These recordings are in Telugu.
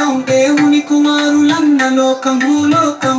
లోకం దేవుని కుమారులన్న లోకం భూలోకం.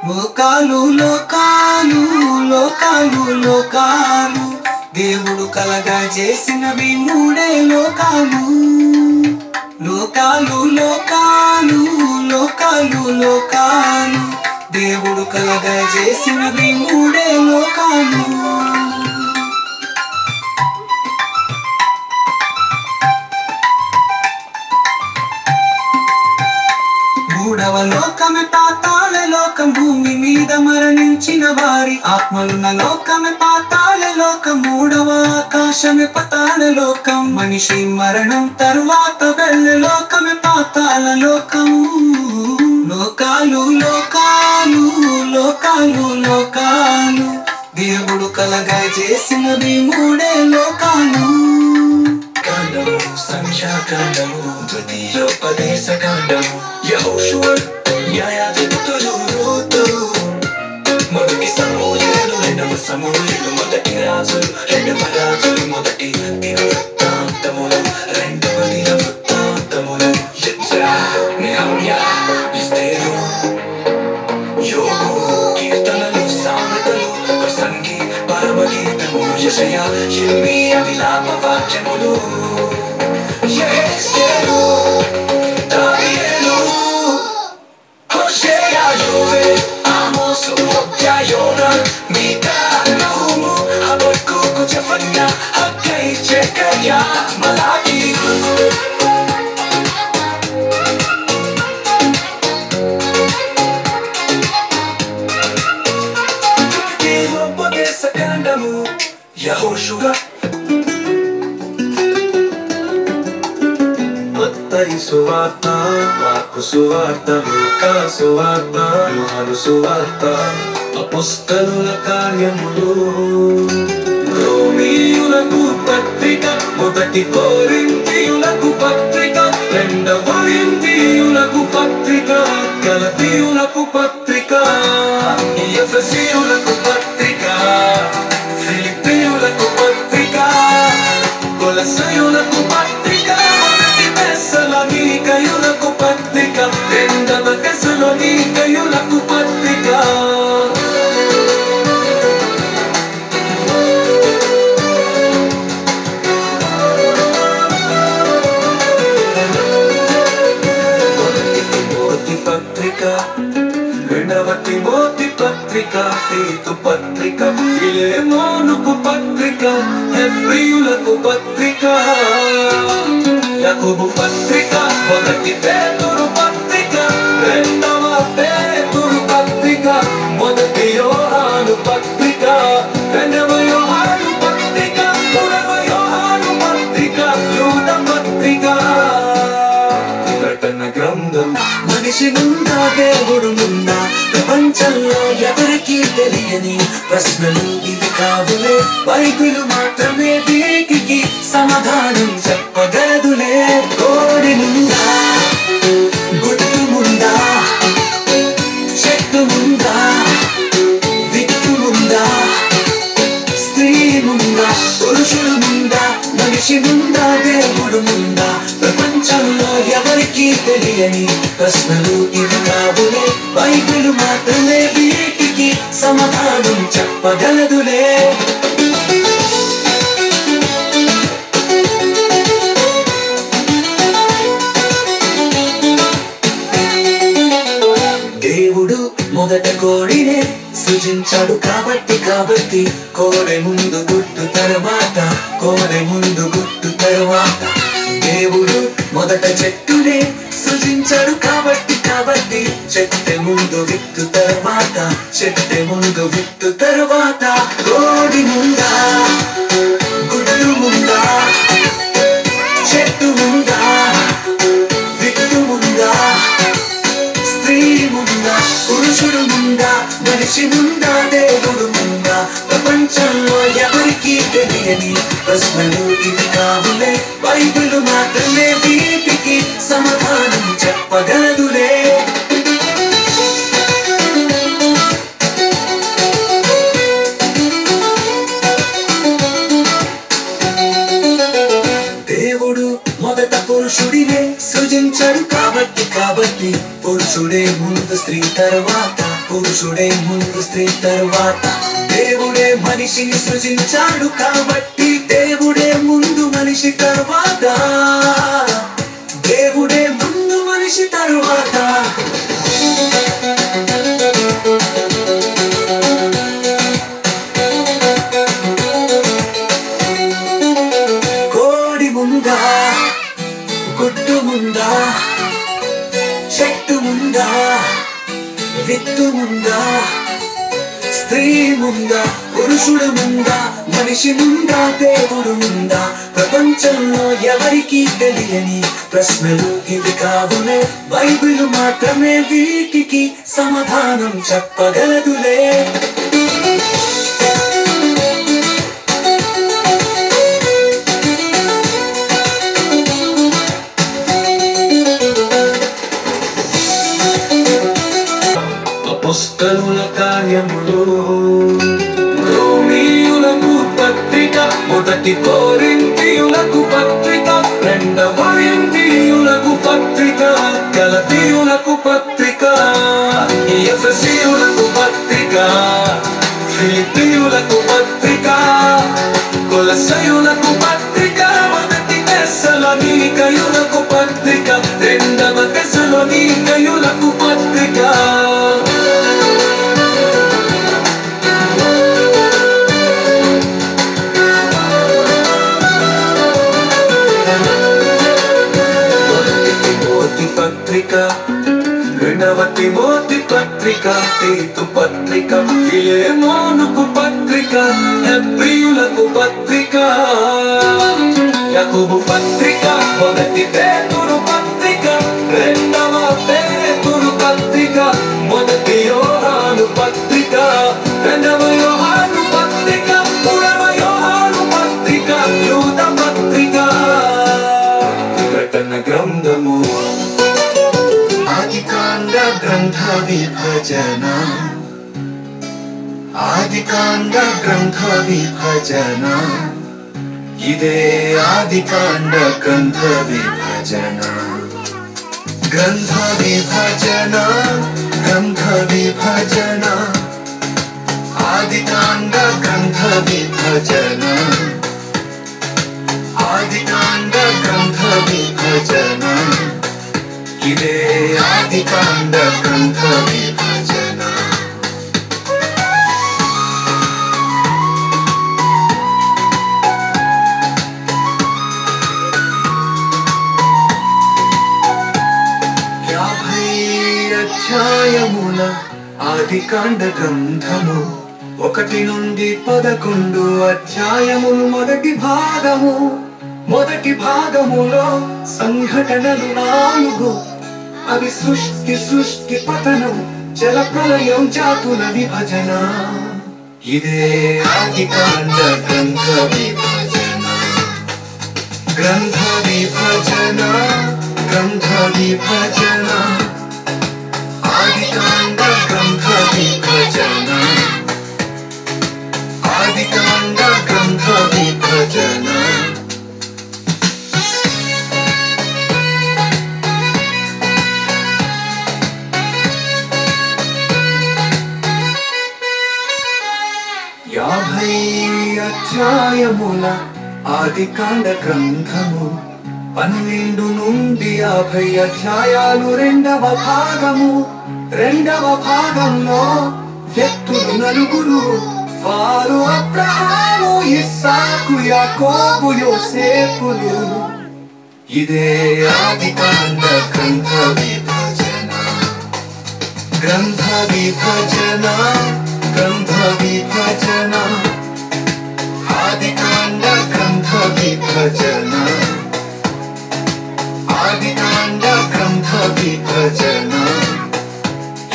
లోకాలు లోకాలు లోకాలు లోకాలు దేవుడు కలగా చేసినవి మూడే లోకాలు. లోకాలు లోకాలు లోకాలు లోకాలు దేవుడు కలగా చేసినవి మూడే లోకాలు. మూడవ లోకమే పాతాళ లోకం, భూమి మీద మరణించిన వారి ఆత్మలున్న లోకమే పాతాళ లోకం. మూడవ ఆకాశమే పాతాళ లోకం, మనిషి మరణం తరువాత వెళ్ళే లోకమే పాతాళ లోకం. లోకాలు లోకాలు లోకాలు లోకాలు దేవుడు కలగా చేసినవి మూడే లోకాలు. కాండము సంఖ్యాకాండము ద్వితీయోపదేశ కాండము యెహోషువ న్యాయాధిపతులు రూతు మొదటి సమూయేలు రెండవ సమూయేలు మొదటి రాజులు రెండవ రాజులు మొదటి దినవృత్తాంతములు రెండవ దినవృత్తాంతములు యెజ్రా నెహమ్యా ఎస్తేరు యోబు కీర్తనలు సామెతలు ప్రసంగి పరమగీతము యెషయా ఇర్మీయా విలాప వాక్యములు ఎస్తేరు దానియేలు హోషేయ యోవేల్ ఆమోసు హోగ్యా యోనా మీకా నహూము హబక్కూకు జెఫన్యా హగ్గై జెకర్యా మలాకి. ద్వితీయోపదేశ కాండము యెహోషువ మత్తయి సువార్త మార్కు సువార్త లూకా సువార్త యోహాను సువార్త అపోస్తలుల కార్యములు రోమీయులకు పత్రిక మొదటి కొరింథీయులకు పత్రిక రెండవ కొరింథీయులకు పత్రిక గలతీయులకు పత్రిక ఎఫెసీయులకు పత్రిక ఫిలిప్పీయులకు పత్రిక కొలస్సీయులకు పత్రిక తెస్సలోనికయులకు పత్రిక రెండవ తెస్సలోనికయులకు పత్రిక. మొదటి తిమోతి పత్రిక రెండవ తిమోతి పత్రిక తీతు పత్రిక ఫిలెమోనుకు పత్రిక హెబ్రీయులకు పత్రిక యాకోబు పత్రిక మొదటి పేతురు పత్రిక రెండవ పేతురు పత్రిక మొదటి యోహాను పత్రిక రెండవ యోహాను పత్రిక మూడవ యోహాను పత్రిక యూద పత్రిక. ప్రకటన గ్రంథం మనిషి నుండా దేవుడు నుండా ప్రపంచంలో ఎవరికీ తెలియని ప్రశ్నలు ఇవి కావులే. బైబిలు మాత్రమే వీటికి సమాధానం చెప్పగలదులే. కోడి నుండా గుట్టు ముందా చెట్టు ముందా విత్తు ముందా స్త్రీ ముందా పురుషుడు ముందా మనిషి ముందా దేవుడు ముందా ప్రపంచంలో ఎవరికీ తెలియని ప్రశ్నలు ఇవి కావులే. బైబిలు మాత్రమే వీటికి సమాధానం చెప్పగలదులే. దేవుడు మొదట కోడినే సృజించాడు కాబట్టి కోడె ముందు గుట్టు తర్వాత కోడె ముందు గుట్టు తర్వాత. దేవుడు మొదట చెట్టునే సృజించాడు కాబట్టి చెట్టె ముందు విత్తు తర్వాత చెట్టె ముందు విత్తు తర్వాత. కోడి ముందా గుడ్డు ముందా చెట్టు ముందా విత్తు ముందా స్త్రీ ముందా పురుషుడు ముందా మనిషి ముందా దేవుడు ముందా ప్రపంచంలో ఎవరికీ తెలియని ప్రశ్నలు ఇవి కావులే. బైబిలు మాత్రమే వీటికి సమాధానం చెప్పగలదులే. పురుషుడే ముందు స్త్రీ తర్వాత, పురుషుడే ముందు స్త్రీ తర్వాత. దేవుడే మనిషిని సృజించాడు కాబట్టి దేవుడే ముందు మనిషి తర్వాత, దేవుడే ముందు మనిషి తర్వాత. కోడి ముందా, గుడ్డు ముందా, చెట్టు ముందా, విత్తు ముందా, స్త్రీ ముందా, పురుషుడు ముందా, మనిషి ముందా, దేవుడు ముందా? ప్రపంచంలో ఎవరికీ తెలియని ప్రశ్నలు ఇవి కావులే. బైబిల్ మాత్రమే వీటికి సమాధానం చెప్పగలదులే. అపోస్తలుల కార్యములు, రోమీయులకు పత్రిక, మొదటి కొరింథీయులకు పత్రిక, రెండవ కొరింథీయులకు పత్రిక, గలతీయులకు పత్రిక, ఎఫెసీయులకు పత్రిక, ఫిలిప్పీయులకు పత్రిక, కొలస్సీయులకు పత్రిక, మొదటి తెస్సలోనికయులకు పత్రిక, రెండవ తెస్సలోనికయులకు పత్రిక. రెండవ తిమోతి పత్రిక, తీతు పత్రిక, ఫిలెమోనుకు పత్రిక, హెబ్రీయులకు పత్రిక, యాకోబు పత్రిక, మొదటి పేతురు పత్రిక, రెండవ పేతురు పత్రిక, మొదటి యోహాను పత్రిక, రెండవ యోహాను పత్రిక, మూడవ యోహాను పత్రిక, యూద పత్రిక. ప్రకటన గ్రంథము, ఆదికాండ గ్రంథ విభజన, ఆదికాండ గ్రంథ విభజన, ఇదే ఆదికాండ గ్రంథ విభజన. గ్రంథ విభజన, గ్రంథ విభజన, ఆదికాండ గ్రంథ విభజన, ఆదికాండ గ్రంథ విభజన, ఇదే ఆదికాండ గ్రంథ విభజన. అధ్యాయముల ఆదికాండ గ్రంథము, 1 నుండి 11 అధ్యాయములు. మొదటి భాగము, మొదటి భాగములో సంఘటనలు 4. అవి సృష్టి పతనం, జల ప్రళయం, జాతుల విభజన. ఇదే ఆదికాండ గ్రంథ విభజన. గ్రంథ విభజన, గ్రంథ విభజన, ఆదికాండ గ్రంథ విభజన, ఆదికాండ గ్రంథ విభజన. అధ్యాయముల ఆదికాండ గ్రంథము, 12 నుండి 50 అధ్యాయాలు. రెండవ భాగము, రెండవ భాగంలో వ్యక్తులు 4. వారు అబ్రహాము, ఇస్సాకు, యాకోబు, యోసేపులు. ఇదే ఆదికాండ గ్రంథ విభజన. గ్రంథ విభజన, గ్రంథ విభజన, ఆదికాండ గ్రంథ విభజన, ఆదికాండ గ్రంథ విభజన,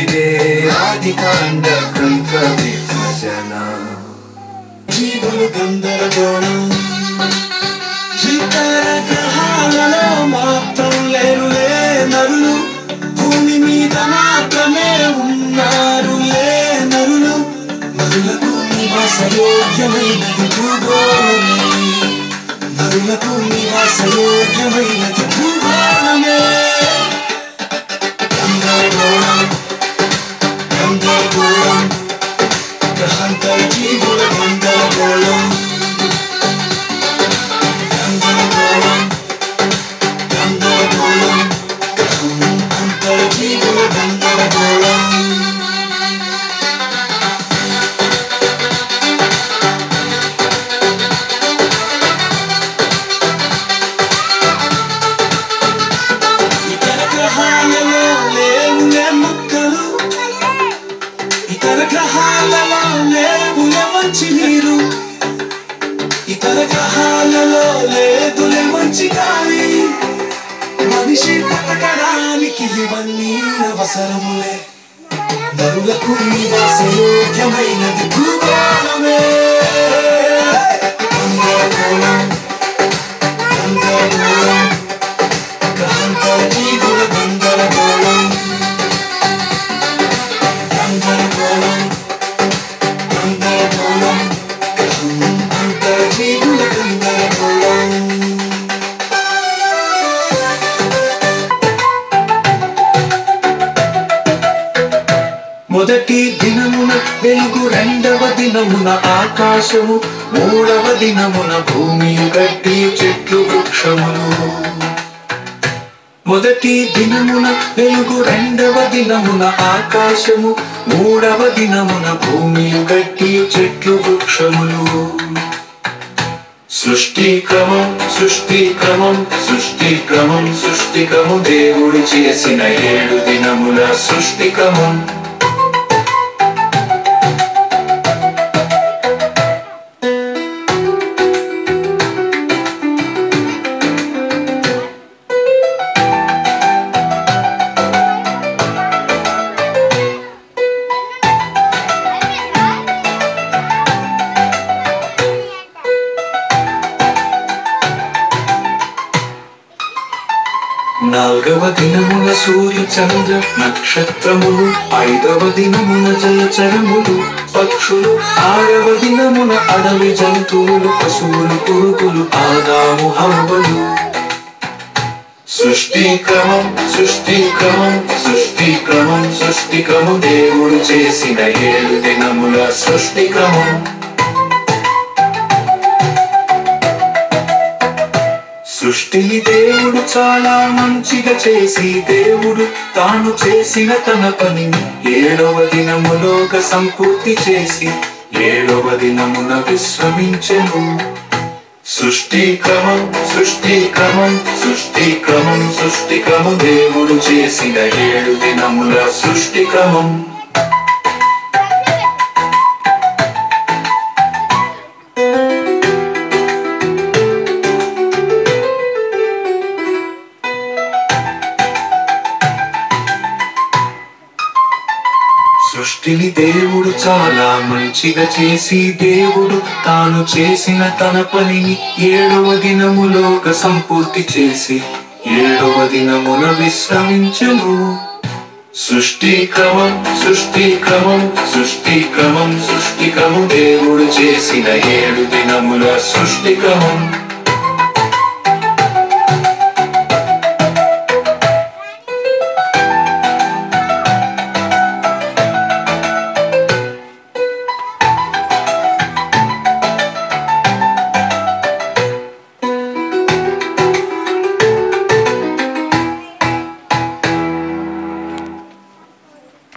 ఇదే ఆదికాండ గ్రంథ విభజన. జీవులు గందరగోళం, ఇతర గ్రహాలలో మాత్రం లేరులే నరులు, భూమి మీద మాత్రమే ఉన్నారులే నరులు. నరులకు నివాసయోగ్యమైనది భూగోళమే, నరులకు నివాసయోగ్యమైనది భూగోళమే. గందరగోళం గందరగోళం గ్రహాంతర జీవుల గందరగోళం గందరగోళం గందరగోళం గ్రహాంతర జీవుల గందరగోళం గ్రహాలలో లేవులే మంచి నీరు ఇతర గ్రహాలలో లేదులే మంచి గాలి మనిషి బతకడానికి ఇవన్నీ అవసరములే నరులకు నివాసయోగ్యమైనది భూగోళమే గందరగోళం గందరగోళం గ్రహాంతర జీవుల గందరగోళం గందరగోళం గందరగోళం గ్రహాంతర జీవుల గందరగోళం మొదటి దినమున వెలుగు రెండవ దినమున ఆకాశము మూడవ దినమున భూమి గడ్డి చెట్లు వృక్షములు మొదటి దినమున వెలుగు రెండవ దినమున ఆకాశము మూడవ దినమున భూమి గడ్డి చెట్లు వృక్షములు సృష్టి క్రమం సృష్టి క్రమం సృష్టి క్రమం సృష్టి క్రమం దేవుడు చేసిన 7 దినముల సృష్టి క్రమం నాలుగవ దినమున సూర్య చంద్ర నక్షత్రములు ఐదవ దినమున జలచరములు పక్షులు ఆరవ దినమున అడవి జంతువులు పశువులు పురుగులు ఆదాము హవ్వలు సృష్టి క్రమం సృష్టి క్రమం సృష్టి క్రమం సృష్టి క్రమం దేవుడు చేసిన 7 దినముల సృష్టి క్రమం సృష్టిని దేవుడు చాలా మంచిగా చేసి దేవుడు తాను చేసిన తన పనిని 7వ దినములోగా సంపూర్తి చేసి 7వ దినమున విశ్రమించెను సృష్టి క్రమం సృష్టి క్రమం సృష్టి క్రమం సృష్టి క్రమం దేవుడు చేసిన 7 దినముల సృష్టి క్రమం సృష్టిని దేవుడు చాలా మంచిగా చేసి దేవుడు తాను చేసిన తన పనిని 7వ దినములోగా సంపూర్తి చేసి 7వ దినమున విశ్రమించెను సృష్టి క్రమం సృష్టి క్రమం సృష్టి క్రమం సృష్టి క్రమం దేవుడు చేసిన 7 దినముల సృష్టి క్రమం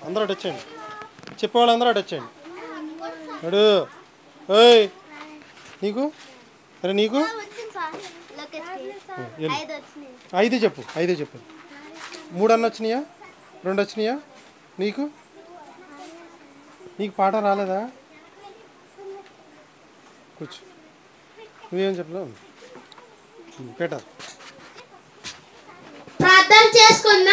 అందరూ అటు వచ్చేయండి చెప్పేవాళ్ళు అందరూ అటు వచ్చేయండి అడు ఓయ్ నీకు అరే నీకు 5 చెప్పు 5 చెప్పు 3 అన్న వచ్చినాయా 2 వచ్చినాయా నీకు నీకు పాట రాలేదా కూర్చో నువ్వేం చెప్పలేవు పెట్టారు ప్రార్థన చేసుకున్నా